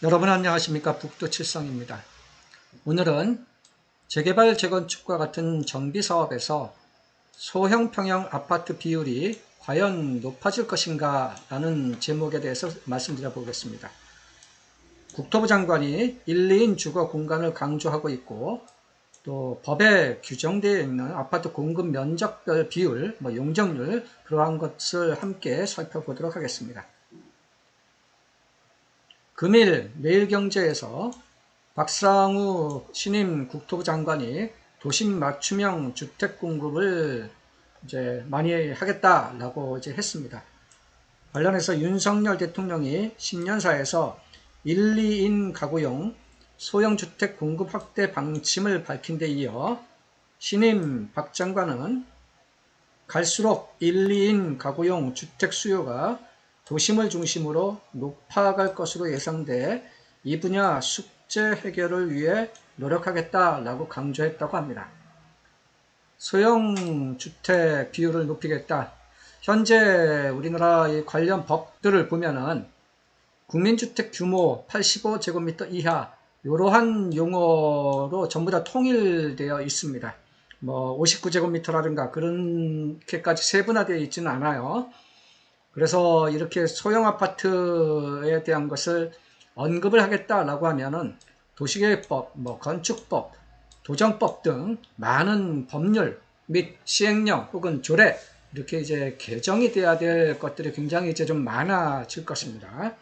여러분 안녕하십니까. 북두칠성입니다. 오늘은 재개발 재건축과 같은 정비사업에서 소형 평형 아파트 비율이 과연 높아질 것인가 라는 제목에 대해서 말씀드려 보겠습니다. 국토부 장관이 1, 2인 주거 공간을 강조하고 있고, 또 법에 규정되어 있는 아파트 공급 면적별 비율, 용적률, 그러한 것을 함께 살펴보도록 하겠습니다. 금일 매일경제에서 박상우 신임 국토부 장관이 도심 맞춤형 주택 공급을 이제 많이 하겠다라고 이제 했습니다. 관련해서 윤석열 대통령이 신년사에서 1, 2인 가구용 소형 주택 공급 확대 방침을 밝힌 데 이어 신임 박 장관은 갈수록 1, 2인 가구용 주택 수요가 도심을 중심으로 높아갈 것으로 예상돼 이 분야 숙제 해결을 위해 노력하겠다라고 강조했다고 합니다. 소형 주택 비율을 높이겠다. 현재 우리나라의 관련 법들을 보면은 국민주택 규모 85제곱미터 이하 이러한 용어로 전부 다 통일되어 있습니다. 59제곱미터라든가 그렇게까지 세분화되어 있지는 않아요. 그래서 이렇게 소형 아파트에 대한 것을 언급을 하겠다라고 하면은 도시계획법, 건축법, 도정법 등 많은 법률 및 시행령 혹은 조례 이렇게 이제 개정이 돼야 될 것들이 굉장히 이제 좀 많아질 것입니다.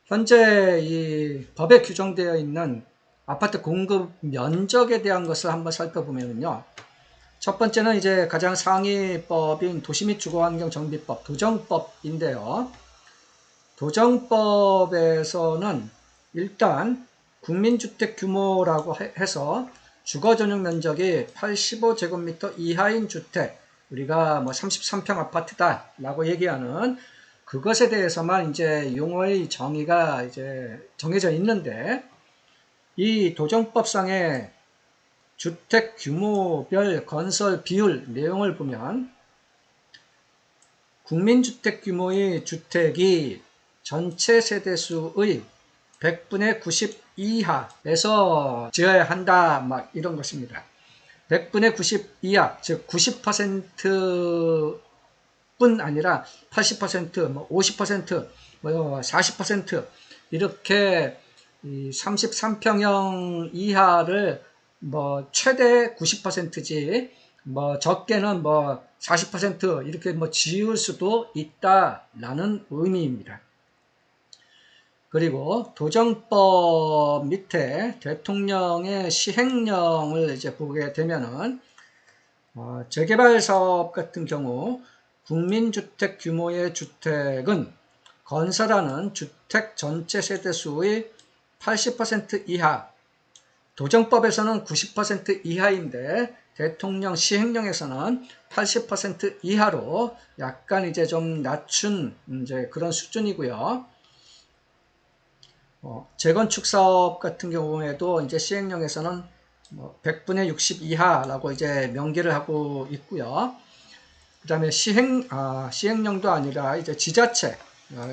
현재 이 법에 규정되어 있는 아파트 공급 면적에 대한 것을 한번 살펴보면요. 첫 번째는 이제 가장 상위법인 도시 및 주거환경정비법, 도정법인데요. 도정법에서는 일단 국민주택 규모라고 해서 주거전용 면적이 85제곱미터 이하인 주택, 우리가 33평 아파트다 라고 얘기하는 그것에 대해서만 이제 용어의 정의가 이제 정해져 있는데, 이 도정법상의 주택 규모별 건설 비율 내용을 보면 국민주택 규모의 주택이 전체 세대수의 100분의 90 이하에서 지어야 한다 막 이런 것입니다. 100분의 90 이하, 즉 90%뿐 아니라 80%, 50%, 40% 이렇게 33평형 이하를 최대 90%지 적게는 40% 이렇게 지을 수도 있다라는 의미입니다. 그리고 도정법 밑에 대통령의 시행령을 이제 보게 되면은 재개발 사업 같은 경우 국민주택 규모의 주택은 건설하는 주택 전체 세대수의 80% 이하, 도정법에서는 90% 이하인데 대통령 시행령에서는 80% 이하로 약간 이제 좀 낮춘 이제 그런 수준이고요. 재건축 사업 같은 경우에도 이제 시행령에서는 100분의 60 이하라고 이제 명기를 하고 있고요. 그 다음에 시행령도 아니라 이제 지자체,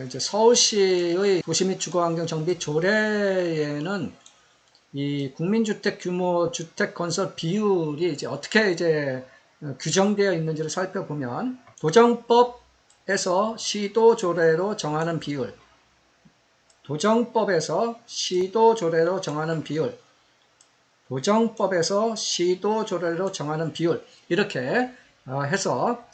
이제 서울시의 도시 및 주거환경 정비 조례에는 이 국민주택 규모 주택 건설 비율이 이제 어떻게 이제 규정되어 있는지를 살펴보면 도정법에서 시도조례로 정하는 비율, 도정법에서 시도조례로 정하는 비율, 도정법에서 시도조례로 정하는 비율 이렇게 해서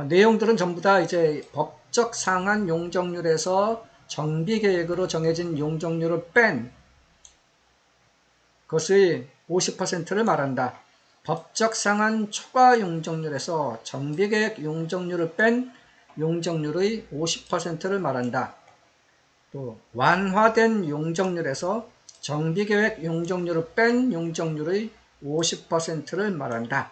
내용들은 전부 다 이제 법적 상한 용적률에서 정비계획으로 정해진 용적률을 뺀 것의 50%를 말한다. 법적 상한 초과 용적률에서 정비계획 용적률을 뺀 용적률의 50%를 말한다. 또 완화된 용적률에서 정비계획 용적률을 뺀 용적률의 50%를 말한다.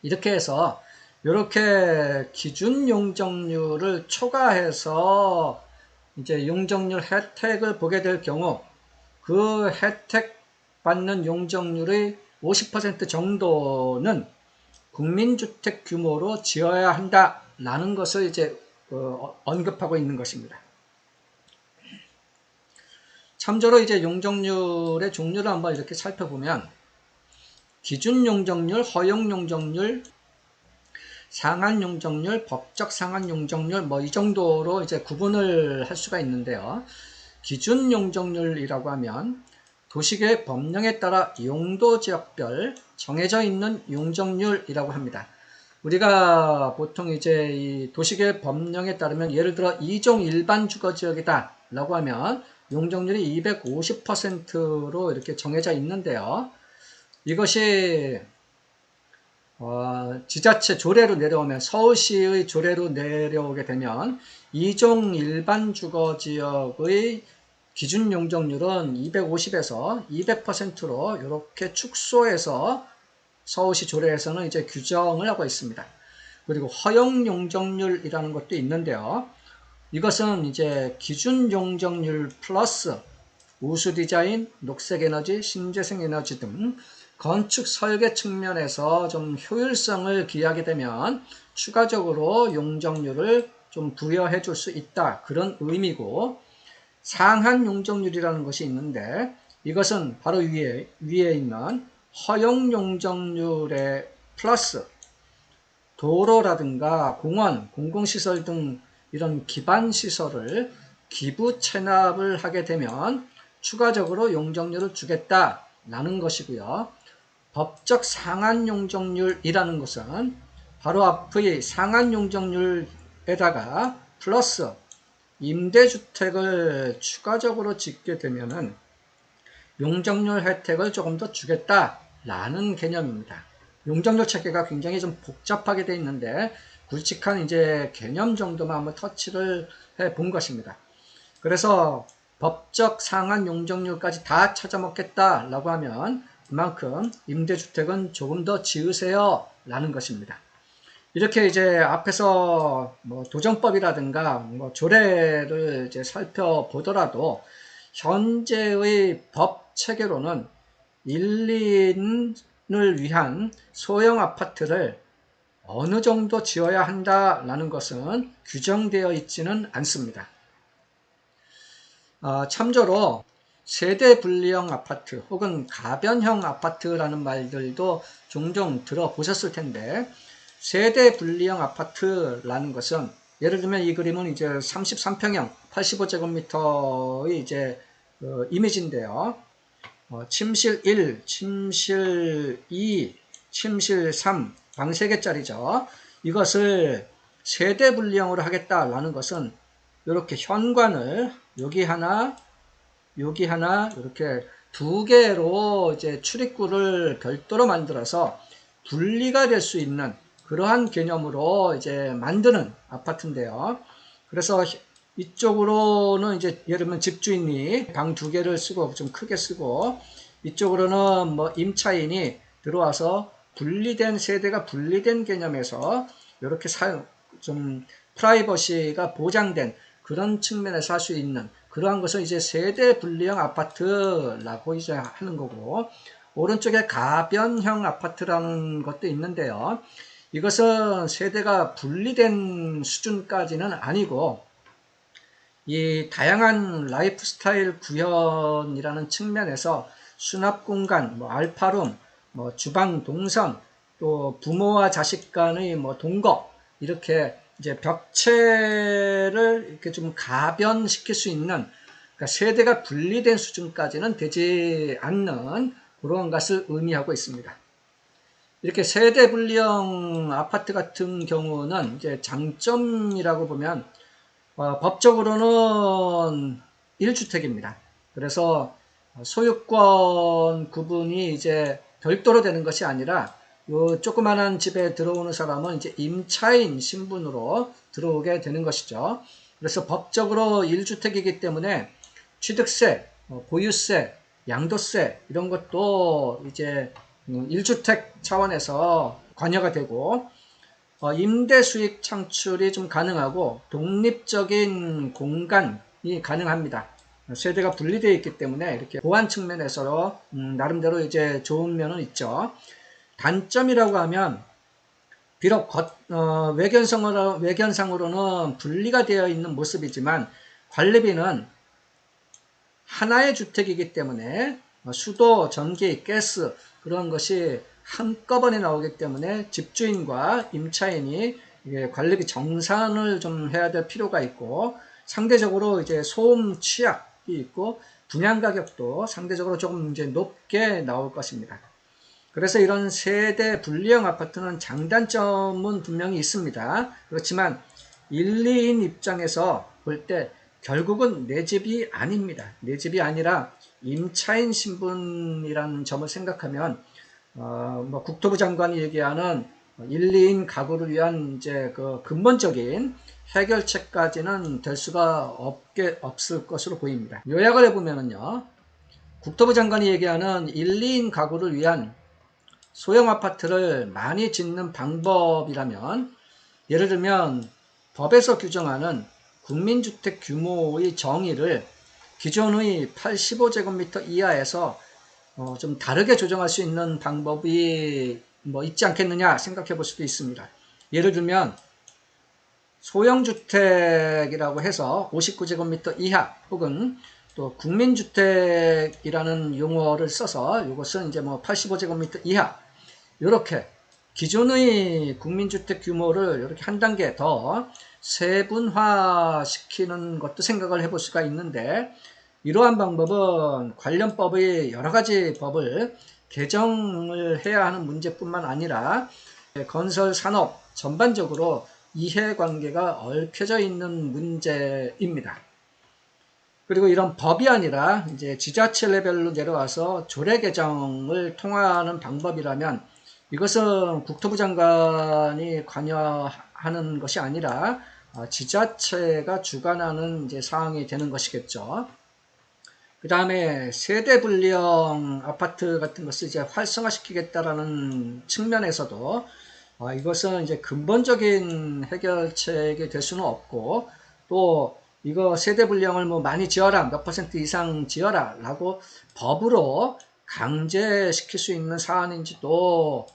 이렇게 해서 이렇게 기준 용적률을 초과해서 이제 용적률 혜택을 보게 될 경우 그 혜택 받는 용적률의 50% 정도는 국민주택 규모로 지어야 한다라는 것을 이제 언급하고 있는 것입니다. 참조로 이제 용적률의 종류를 한번 이렇게 살펴보면 기준 용적률, 허용 용적률, 상한 용적률, 법적 상한 용적률 뭐 이 정도로 이제 구분을 할 수가 있는데요. 기준 용적률이라고 하면 도시계획 법령에 따라 용도 지역별 정해져 있는 용적률이라고 합니다. 우리가 보통 이제 이 도시계획 법령에 따르면 예를 들어 2종 일반 주거지역이다 라고 하면 용적률이 250%로 이렇게 정해져 있는데요. 이것이 지자체 조례로 내려오면 서울시의 조례로 내려오게 되면 2종 일반 주거지역의 기준 용적률은 250에서 200%로 이렇게 축소해서 서울시 조례에서는 이제 규정을 하고 있습니다. 그리고 허용 용적률이라는 것도 있는데요. 이것은 이제 기준 용적률 플러스 우수 디자인, 녹색 에너지, 신재생 에너지 등 건축 설계 측면에서 좀 효율성을 기하게 되면 추가적으로 용적률을 좀 부여해 줄 수 있다. 그런 의미고, 상한 용적률이라는 것이 있는데 이것은 바로 위에 있는 허용 용적률의 플러스 도로라든가 공원, 공공시설 등 이런 기반시설을 기부 체납을 하게 되면 추가적으로 용적률을 주겠다라는 것이고요. 법적 상한 용적률이라는 것은 바로 앞의 상한 용적률에다가 플러스 임대주택을 추가적으로 짓게 되면은 용적률 혜택을 조금 더 주겠다라는 개념입니다. 용적률 체계가 굉장히 좀 복잡하게 되어 있는데 굵직한 이제 개념 정도만 한번 터치를 해 본 것입니다. 그래서 법적 상한 용적률까지 다 찾아먹겠다라고 하면 그만큼 임대주택은 조금 더 지으세요 라는 것입니다. 이렇게 이제 앞에서 뭐 도정법이라든가 뭐 조례를 이제 살펴보더라도 현재의 법 체계로는 1인을 위한 소형 아파트를 어느 정도 지어야 한다라는 것은 규정되어 있지는 않습니다. 참조로 세대 분리형 아파트 혹은 가변형 아파트라는 말들도 종종 들어보셨을 텐데, 세대 분리형 아파트라는 것은 예를 들면 이 그림은 이제 33평형 85제곱미터의 이제 이미지인데요. 침실 1, 침실 2, 침실 3, 방 3개짜리죠. 이것을 세대 분리형으로 하겠다라는 것은 이렇게 현관을 여기 하나, 여기 하나 이렇게 2개로 이제 출입구를 별도로 만들어서 분리가 될 수 있는 그러한 개념으로 이제 만드는 아파트인데요. 그래서 이쪽으로는 이제 예를 들면 집주인이 방 2개를 쓰고 좀 크게 쓰고, 이쪽으로는 뭐 임차인이 들어와서 분리된 세대가 분리된 개념에서 이렇게 좀 프라이버시가 보장된 그런 측면에서 할 수 있는 그러한 것을 이제 세대 분리형 아파트라고 이제 하는 거고, 오른쪽에 가변형 아파트라는 것도 있는데요. 이것은 세대가 분리된 수준까지는 아니고 이 다양한 라이프 스타일 구현이라는 측면에서 수납 공간, 뭐 알파룸, 뭐 주방 동선, 또 부모와 자식 간의 뭐 동거, 이렇게 이제 벽체를 이렇게 좀 가변시킬 수 있는, 그러니까 세대가 분리된 수준까지는 되지 않는 그런 것을 의미하고 있습니다. 이렇게 세대 분리형 아파트 같은 경우는 이제 장점이라고 보면 법적으로는 1주택입니다. 그래서 소유권 구분이 이제 별도로 되는 것이 아니라 요 조그만한 집에 들어오는 사람은 이제 임차인 신분으로 들어오게 되는 것이죠. 그래서 법적으로 1주택이기 때문에 취득세, 보유세, 양도세 이런 것도 이제 1주택 차원에서 관여가 되고, 임대 수익 창출이 좀 가능하고 독립적인 공간이 가능합니다. 세대가 분리되어 있기 때문에 이렇게 보안 측면에서 나름대로 이제 좋은 면은 있죠. 단점이라고 하면 비록 외견상으로는 분리가 되어 있는 모습이지만 관리비는 하나의 주택이기 때문에 수도, 전기, 가스 그런 것이 한꺼번에 나오기 때문에 집주인과 임차인이 이게 관리비 정산을 좀 해야 될 필요가 있고, 상대적으로 이제 소음 취약이 있고 분양 가격도 상대적으로 조금 이제 높게 나올 것입니다. 그래서 이런 세대 분리형 아파트는 장단점은 분명히 있습니다. 그렇지만 1, 2인 입장에서 볼 때 결국은 내 집이 아닙니다. 내 집이 아니라 임차인 신분이라는 점을 생각하면 국토부 장관이 얘기하는 1, 2인 가구를 위한 이제 그 근본적인 해결책까지는 될 수가 없을 것으로 보입니다. 요약을 해보면요, 국토부 장관이 얘기하는 1, 2인 가구를 위한 소형 아파트를 많이 짓는 방법이라면, 예를 들면 법에서 규정하는 국민주택 규모의 정의를 기존의 85제곱미터 이하에서 좀 다르게 조정할 수 있는 방법이 있지 않겠느냐 생각해 볼 수도 있습니다. 예를 들면 소형주택이라고 해서 59제곱미터 이하, 혹은 또 국민주택이라는 용어를 써서 이것은 이제 85제곱미터 이하, 이렇게 기존의 국민주택 규모를 이렇게 한 단계 더 세분화 시키는 것도 생각을 해볼 수가 있는데, 이러한 방법은 관련 법의 여러 가지 법을 개정을 해야 하는 문제뿐만 아니라 건설 산업 전반적으로 이해관계가 얽혀져 있는 문제입니다. 그리고 이런 법이 아니라 이제 지자체 레벨로 내려와서 조례 개정을 통하는 방법이라면, 이것은 국토부 장관이 관여하는 것이 아니라 지자체가 주관하는 이제 사항이 되는 것이겠죠. 그 다음에 세대 분리형 아파트 같은 것을 이제 활성화시키겠다라는 측면에서도 이것은 이제 근본적인 해결책이 될 수는 없고, 또 이거 세대 분리형을 많이 지어라, 몇 % 이상 지어라 라고 법으로 강제시킬 수 있는 사안인지도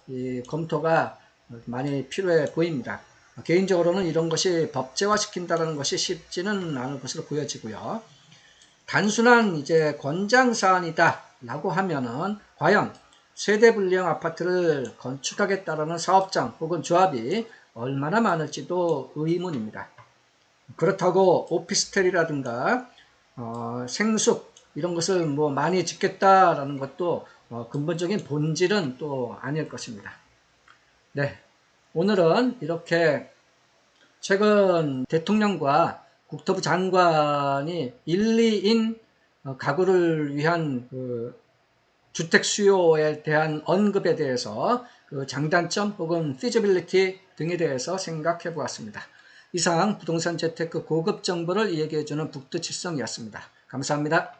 검토가 많이 필요해 보입니다. 개인적으로는 이런 것이 법제화시킨다는 것이 쉽지는 않을 것으로 보여지고요. 단순한 이제 권장 사안이다 라고 하면은 과연 세대 분리형 아파트를 건축하겠다라는 사업장 혹은 조합이 얼마나 많을지도 의문입니다. 그렇다고 오피스텔이라든가 생숙 이런 것을 많이 짓겠다라는 것도 근본적인 본질은 또 아닐 것입니다. 네, 오늘은 이렇게 최근 대통령과 국토부 장관이 1, 2인 가구를 위한 그 주택 수요에 대한 언급에 대해서 그 장단점 혹은 feasibility 등에 대해서 생각해 보았습니다. 이상 부동산 재테크 고급 정보를 얘기해주는 북두칠성이었습니다. 감사합니다.